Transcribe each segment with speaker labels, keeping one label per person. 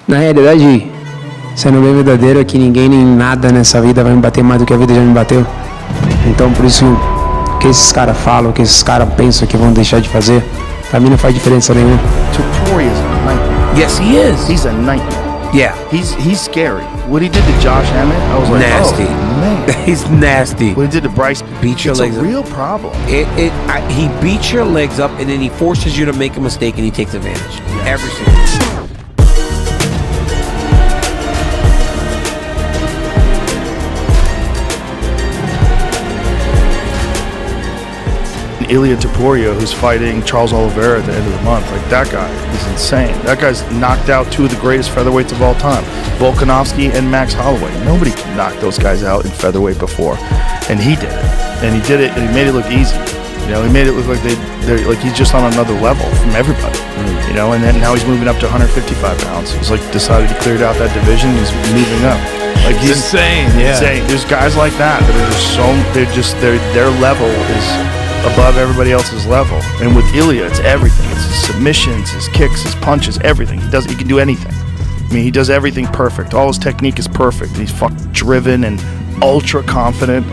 Speaker 1: Na realidade, sendo bem verdadeiro, é que ninguém nem nada nessa vida vai me bater mais do que a vida já me bateu. Então, por isso, o que esses caras falam, o que esses caras pensam que vão deixar de fazer, pra mim não faz diferença nenhuma.
Speaker 2: Topuria is a nightmare.
Speaker 3: Yes, he is.
Speaker 2: He's a nightmare.
Speaker 3: Yeah.
Speaker 2: He's scary. What he did to Josh Emmett, I was like,
Speaker 3: nasty.
Speaker 2: Oh, man.
Speaker 3: He's nasty.
Speaker 2: What he did to Bryce,
Speaker 3: Beat your legs
Speaker 2: it's a real problem.
Speaker 3: He beats your legs up and then he forces you to make a mistake and he takes advantage. Yes. Every single time.
Speaker 2: Ilia Topuria, who's fighting Charles Oliveira at the end of the month, like that guy is insane. That guy's knocked out two of the greatest featherweights of all time, Volkanovski and Max Holloway. Nobody can knock those guys out in featherweight before, and he did it. And he did it, and he made it look easy. You know, he made it look like they're like he's just on another level from everybody. You know, and then now he's moving up to 155 pounds. He's like decided he cleared out that division. He's moving up. Like he's
Speaker 3: insane. Yeah.
Speaker 2: Insane. There's guys like that are just their level is above everybody else's level. And with Ilia, it's everything. It's his submissions, his kicks, his punches, everything. He can do anything. I mean, he does everything perfect. All his technique is perfect. He's fucking driven and ultra confident.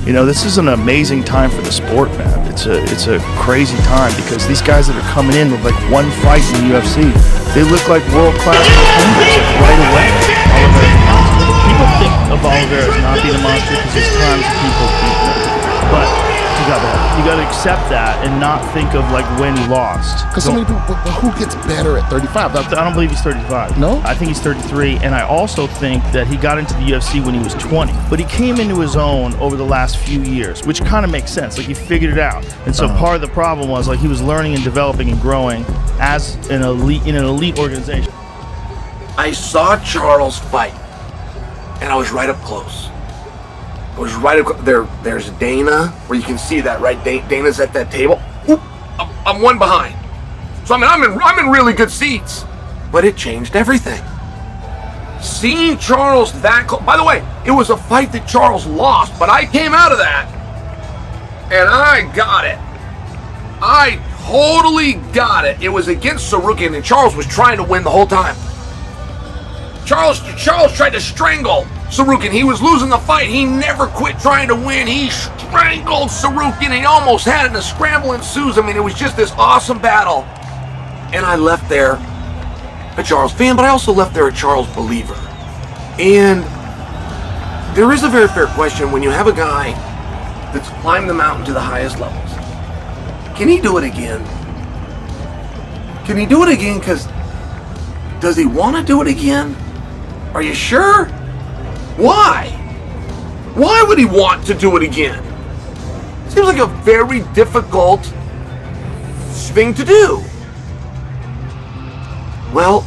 Speaker 2: You know, this is an amazing time for the sport, man. It's a crazy time because these guys that are coming in with like one fight in the UFC, they look like world-class contenders right away. People think of Oliveira as not being a monster because there's times people beat him. But you gotta accept that and not think of like when he lost.
Speaker 4: Because so many people, who gets better at 35?
Speaker 2: I don't believe he's 35.
Speaker 4: No?
Speaker 2: I think he's 33, and I also think that he got into the UFC when he was 20. But he came into his own over the last few years, which kind of makes sense. Like he figured it out. And so part of the problem was like he was learning and developing and growing as an elite in an elite organization.
Speaker 5: I saw Charles fight, and I was right up close. I was right there. There's Dana, where you can see that, right? Dana's at that table. Oop, I'm one behind. So I mean, I'm in really good seats. But it changed everything. Seeing Charles that close. By the way, it was a fight that Charles lost, but I came out of that, and I got it. I totally got it. It was against Sarukian, and Charles was trying to win the whole time. Charles tried to strangle Sarukian. He was losing the fight. He never quit trying to win. He strangled Sarukian. He almost had it, and a scramble ensues. I mean, it was just this awesome battle. And I left there a Charles fan, but I also left there a Charles believer. And there is a very fair question when you have a guy that's climbed the mountain to the highest levels. Can he do it again? Can he do it again? Because does he want to do it again? Are you sure? Why? Why would he want to do it again? Seems like a very difficult thing to do. Well,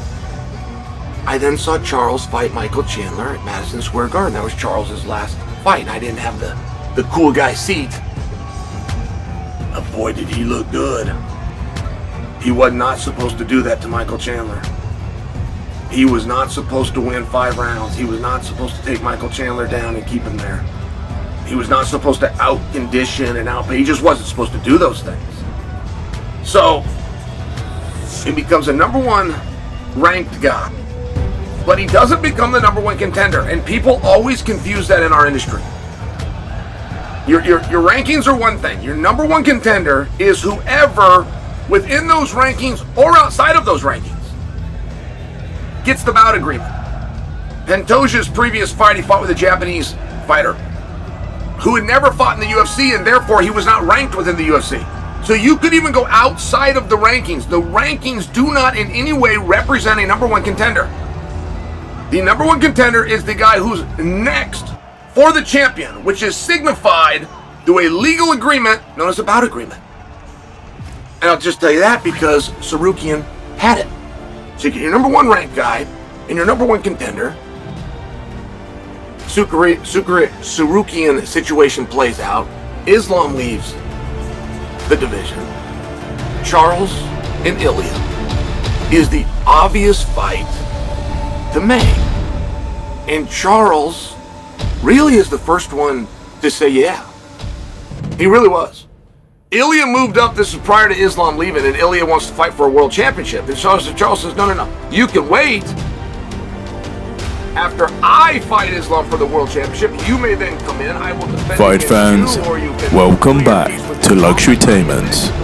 Speaker 5: I then saw Charles fight Michael Chandler at Madison Square Garden. That was Charles's last fight, and I didn't have the cool guy seat. But boy, did he look good. He was not supposed to do that to Michael Chandler. He was not supposed to win 5 rounds. He was not supposed to take Michael Chandler down and keep him there. He was not supposed to out-condition and out-pay. He just wasn't supposed to do those things. So, he becomes a number 1 ranked guy. But he doesn't become the number 1 contender. And people always confuse that in our industry. Your rankings are one thing. Your number 1 contender is whoever within those rankings or outside of those rankings gets the bout agreement. Pantoja's previous fight, he fought with a Japanese fighter who had never fought in the UFC, and therefore he was not ranked within the UFC. So you could even go outside of the rankings. The rankings do not in any way represent a number 1 contender. The number 1 contender is the guy who's next for the champion, which is signified through a legal agreement known as a bout agreement. And I'll just tell you that because Sarukian had it. So you get your number 1 ranked guy and your number 1 contender. Sarukian situation plays out. Islam leaves the division. Charles and Ilia is the obvious fight to make. And Charles really is the first one to say yeah. He really was. Ilia moved up, this is prior to Islam leaving, and Ilia wants to fight for a world championship. And Charles says, no. You can wait. After I fight Islam for the world championship, you may then come in. I will defend
Speaker 6: Fight
Speaker 5: against
Speaker 6: fans,
Speaker 5: you, or you can
Speaker 6: welcome
Speaker 5: do your
Speaker 6: back
Speaker 5: piece with
Speaker 6: to
Speaker 5: your
Speaker 6: Luxury
Speaker 5: mouth.
Speaker 6: Tainments.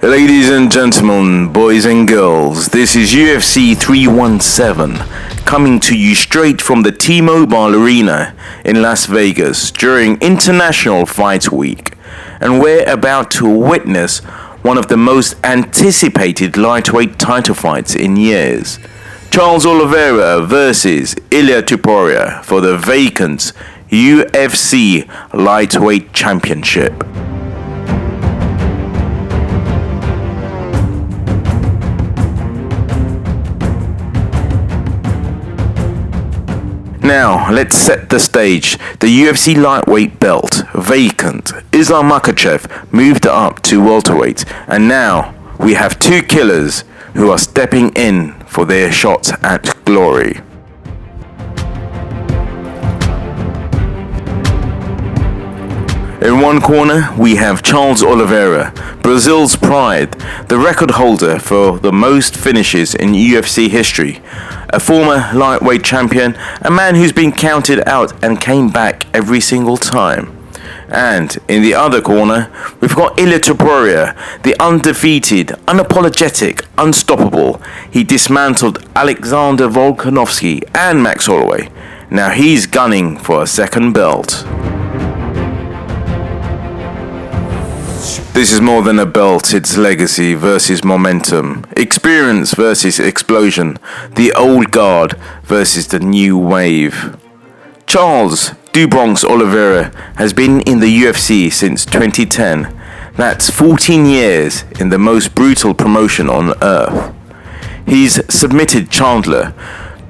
Speaker 6: Ladies and gentlemen, boys and girls, this is UFC 317, coming to you straight from the T-Mobile Arena in Las Vegas during International Fight Week. And we're about to witness one of the most anticipated lightweight title fights in years. Charles Oliveira versus Ilia Topuria for the vacant UFC Lightweight Championship. Now, let's set the stage. The UFC lightweight belt, vacant. Islam Makhachev moved up to welterweight, and now we have two killers who are stepping in for their shot at glory. In one corner, we have Charles Oliveira, Brazil's pride, the record holder for the most finishes in UFC history, a former lightweight champion, a man who's been counted out and came back every single time. And in the other corner, we've got Ilia Topuria, the undefeated, unapologetic, unstoppable. He dismantled Alexander Volkanovski and Max Holloway. Now he's gunning for a second belt. This is more than a belt, it's legacy versus momentum, experience versus explosion, the old guard versus the new wave. Charles Bronx Oliveira has been in the UFC since 2010. That's 14 years in the most brutal promotion on earth. He's submitted Chandler,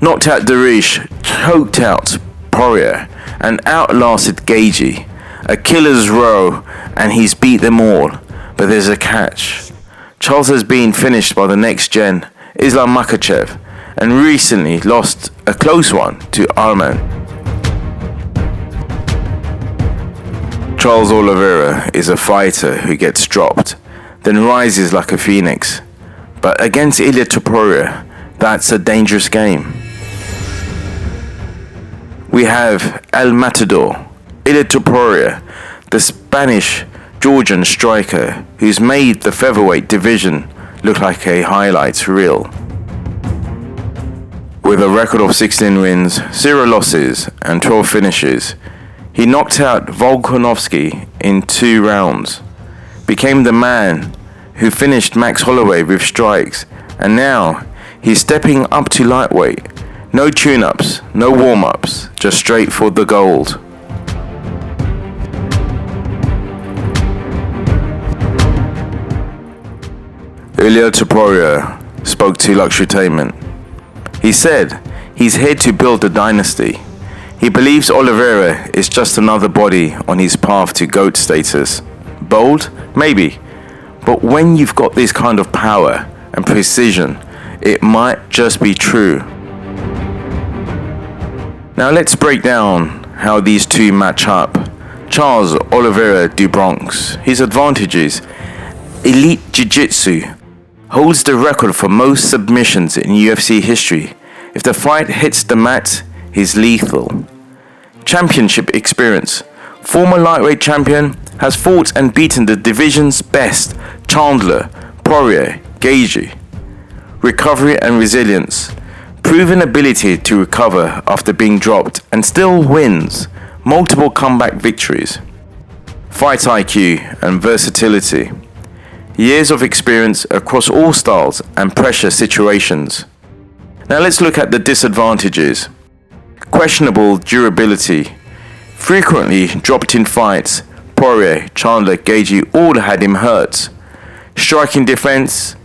Speaker 6: knocked out Darish, choked out Poirier, and outlasted Gaethje. A killer's row, and he's beat them all. But there's a catch. Charles has been finished by the next gen, Islam Makhachev, and recently lost a close one to Arman. Charles Oliveira is a fighter who gets dropped, then rises like a phoenix. But against Ilia Topuria, that's a dangerous game. We have El Matador, Ilia Topuria, the Spanish-Georgian striker who's made the featherweight division look like a highlights reel. With a record of 16 wins, 0 losses and 12 finishes, he knocked out Volkanovski in 2 rounds, became the man who finished Max Holloway with strikes, and now he's stepping up to lightweight. No tune-ups, no warm-ups, just straight for the gold. Ilia Topuria spoke to Luxury Tainment. He said he's here to build a dynasty. He believes Oliveira is just another body on his path to GOAT status. Bold? Maybe. But when you've got this kind of power and precision, it might just be true. Now let's break down how these two match up. Charles Oliveira du Bronx. His advantages: elite jiu-jitsu, holds the record for most submissions in UFC history. If the fight hits the mat, he's lethal. Championship experience. Former lightweight champion, has fought and beaten the division's best Chandler, Poirier, Gaethje. Recovery and resilience. Proven ability to recover after being dropped and still wins. Multiple comeback victories. Fight IQ and versatility. Years of experience across all styles and pressure situations. Now let's look at the disadvantages. Questionable durability. Frequently dropped in fights. Poirier, Chandler, Gaethje all had him hurt. Striking defense.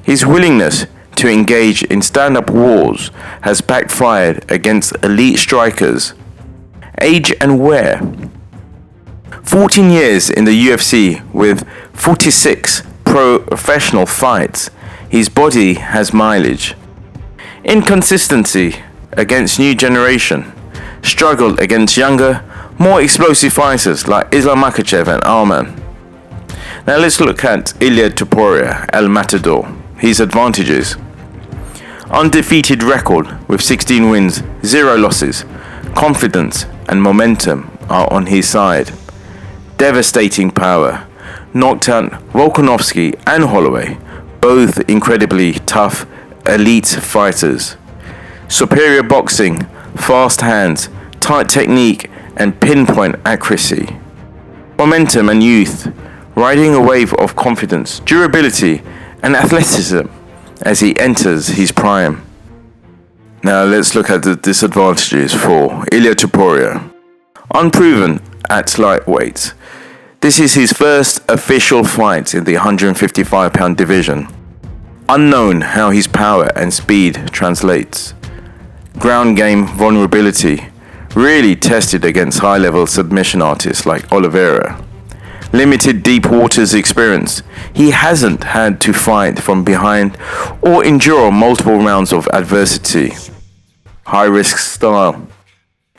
Speaker 6: His willingness to engage in stand-up wars has backfired against elite strikers. Age and wear. 14 years in the UFC with 46 professional fights. His body has mileage. Inconsistency against new generation. Struggled against younger, more explosive fighters like Islam Makhachev and Arman. Now let's look at Ilia Topuria, El Matador. His advantages: undefeated record with 16 wins, 0 losses. Confidence and momentum are on his side. Devastating power. Knocked out Volkanovski and Holloway, both incredibly tough elite fighters. Superior boxing, fast hands, tight technique and pinpoint accuracy. Momentum and youth, riding a wave of confidence, durability and athleticism as he enters his prime. Now let's look at the disadvantages for Ilia Topuria. Unproven at lightweight. This is his first official fight in the 155-pound division. Unknown how his power and speed translates. Ground game vulnerability, really tested against high-level submission artists like Oliveira. Limited deep waters experience. He hasn't had to fight from behind or endure multiple rounds of adversity. High-risk style.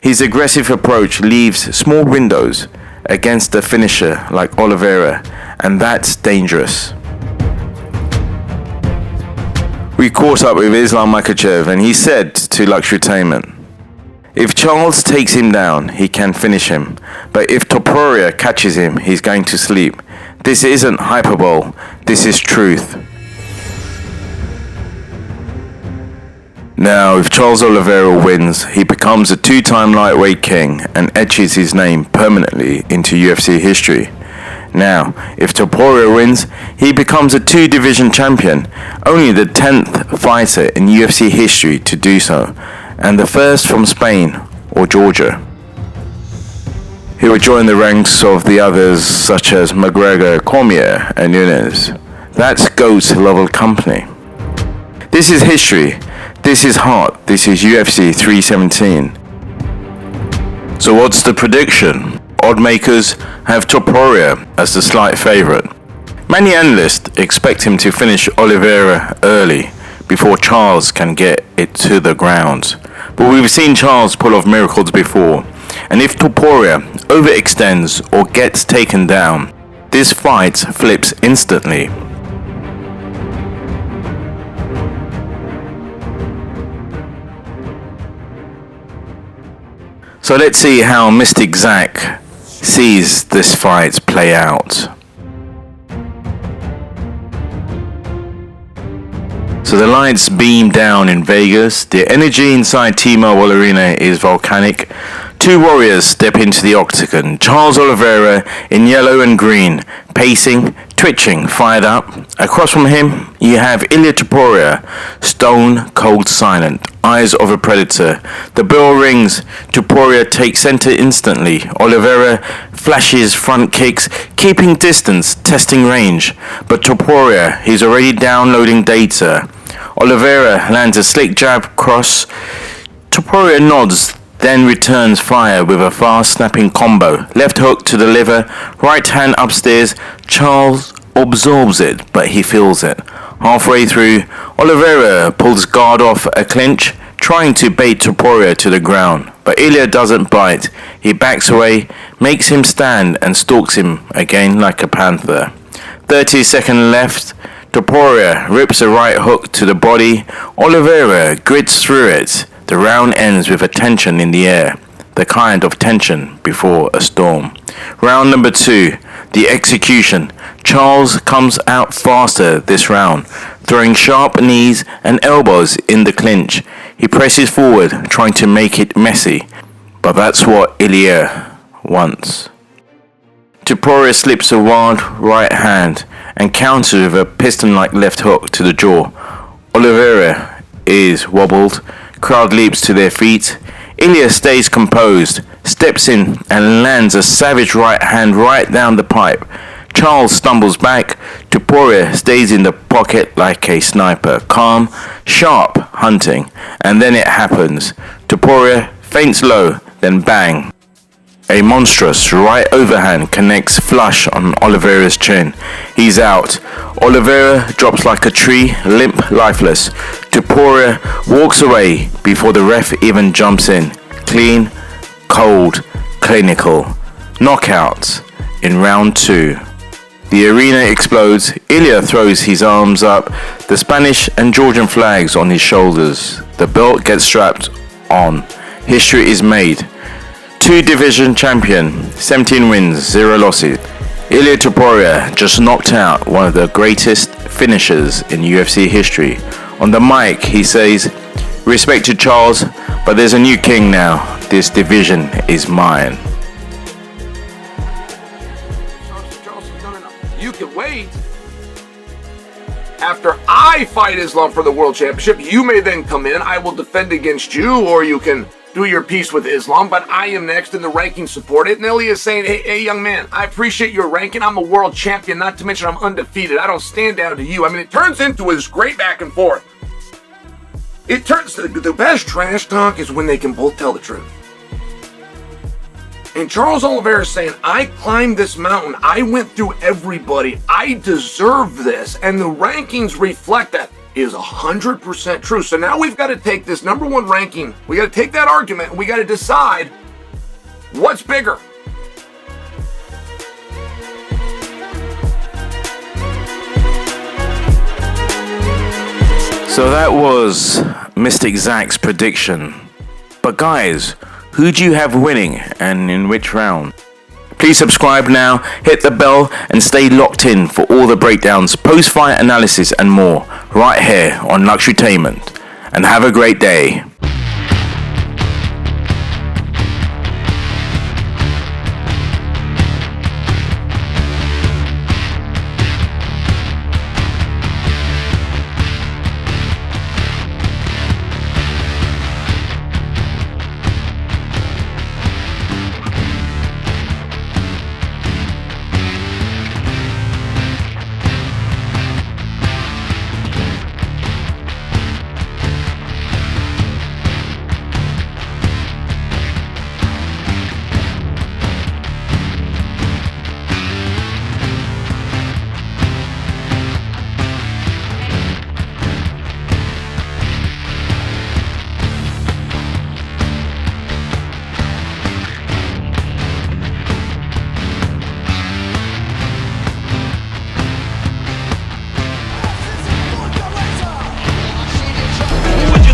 Speaker 6: His aggressive approach leaves small windows against a finisher like Oliveira, and that's dangerous. We caught up with Islam Makhachev and he said to Luxurytainment, if Charles takes him down, he can finish him, but if Topuria catches him, he's going to sleep. This isn't hyperbole, this is truth. Now, if Charles Oliveira wins, he becomes a 2-time lightweight king and etches his name permanently into UFC history. Now, if Topuria wins, he becomes a 2-division champion, only the 10th fighter in UFC history to do so, and the first from Spain or Georgia. He would join the ranks of the others such as McGregor, Cormier and Nunes. That's GOAT level company. This is history. This is hot. This is UFC 317. So what's the prediction? Oddmakers have Topuria as the slight favourite. Many analysts expect him to finish Oliveira early before Charles can get it to the ground. But we've seen Charles pull off miracles before. And if Topuria overextends or gets taken down, this fight flips instantly. So let's see how Mystic Zac sees this fight play out. So the lights beam down in Vegas. The energy inside T-Mobile Arena is volcanic. 2 warriors step into the octagon. Charles Oliveira in yellow and green, pacing, twitching, fired up. Across from him, you have Ilia Topuria, stone cold silent, eyes of a predator. The bell rings. Topuria takes center instantly. Oliveira flashes front kicks, keeping distance, testing range. But Topuria, he's already downloading data. Oliveira lands a slick jab cross. Topuria nods, then returns fire with a fast snapping combo. Left hook to the liver, right hand upstairs. Charles absorbs it, but he feels it. Halfway through, Oliveira pulls guard off a clinch, trying to bait Topuria to the ground. But Ilia doesn't bite. He backs away, makes him stand and stalks him again like a panther. 30 seconds left. Topuria rips a right hook to the body. Oliveira grits through it. The round ends with a tension in the air, the kind of tension before a storm. Round number 2, the execution. Charles comes out faster this round, throwing sharp knees and elbows in the clinch. He presses forward, trying to make it messy, but that's what Ilia wants. Topuria slips a wild right hand and counters with a piston-like left hook to the jaw. Oliveira is wobbled. Crowd leaps to their feet. Ilia stays composed, steps in and lands a savage right hand right down the pipe. Charles stumbles back. Topuria stays in the pocket like a sniper, calm, sharp, hunting. And then it happens. Topuria feints low, then bang. A monstrous right overhand connects flush on Oliveira's chin. He's out. Oliveira drops like a tree, limp, lifeless. Topuria walks away before the ref even jumps in. Clean, cold, clinical. Knockout in round 2. The arena explodes. Ilia throws his arms up, the Spanish and Georgian flags on his shoulders. The belt gets strapped on. History is made. 2-division champion, 17 wins, 0 losses. Ilia Topuria just knocked out one of the greatest finishers in UFC history. On the mic, he says, "Respect to Charles, but there's a new king now. This division is mine."
Speaker 5: You can wait. After I fight Islam for the world championship, you may then come in. I will defend against you, or you can do your piece with Islam, but I am next, and the rankings support it. And Ilia is saying, hey, young man, I appreciate your ranking. I'm a world champion, not to mention I'm undefeated. I don't stand down to you. I mean, it turns into this great back and forth. It turns to the best trash talk is when they can both tell the truth. And Charles Oliveira is saying, I climbed this mountain. I went through everybody. I deserve this. And the rankings reflect that. Is 100% true. So now we've got to take this number one ranking. We got to take that argument and we got to decide what's bigger.
Speaker 6: So that was Mystic Zac's prediction. But guys, who do you have winning and in which round? Please subscribe now, hit the bell, and stay locked in for all the breakdowns, post-fight analysis, and more right here on Luxurytainment. And have a great day.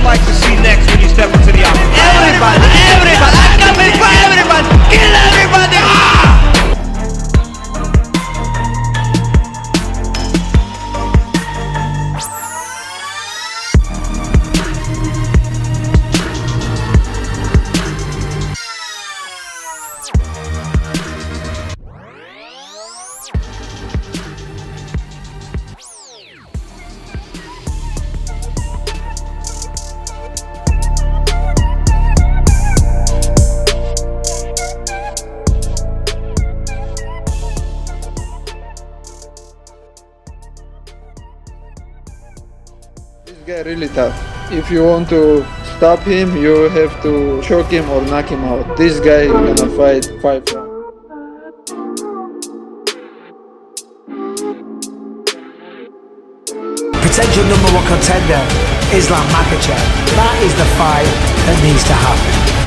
Speaker 3: Like to see next when you step into the office? Everybody, I'm coming for everybody, kill everybody!
Speaker 7: This guy really tough. If you want to stop him, you have to choke him or knock him out. This guy is gonna fight 5 rounds.
Speaker 8: Potential number one contender, Islam Makhachev. That is the fight that needs to happen.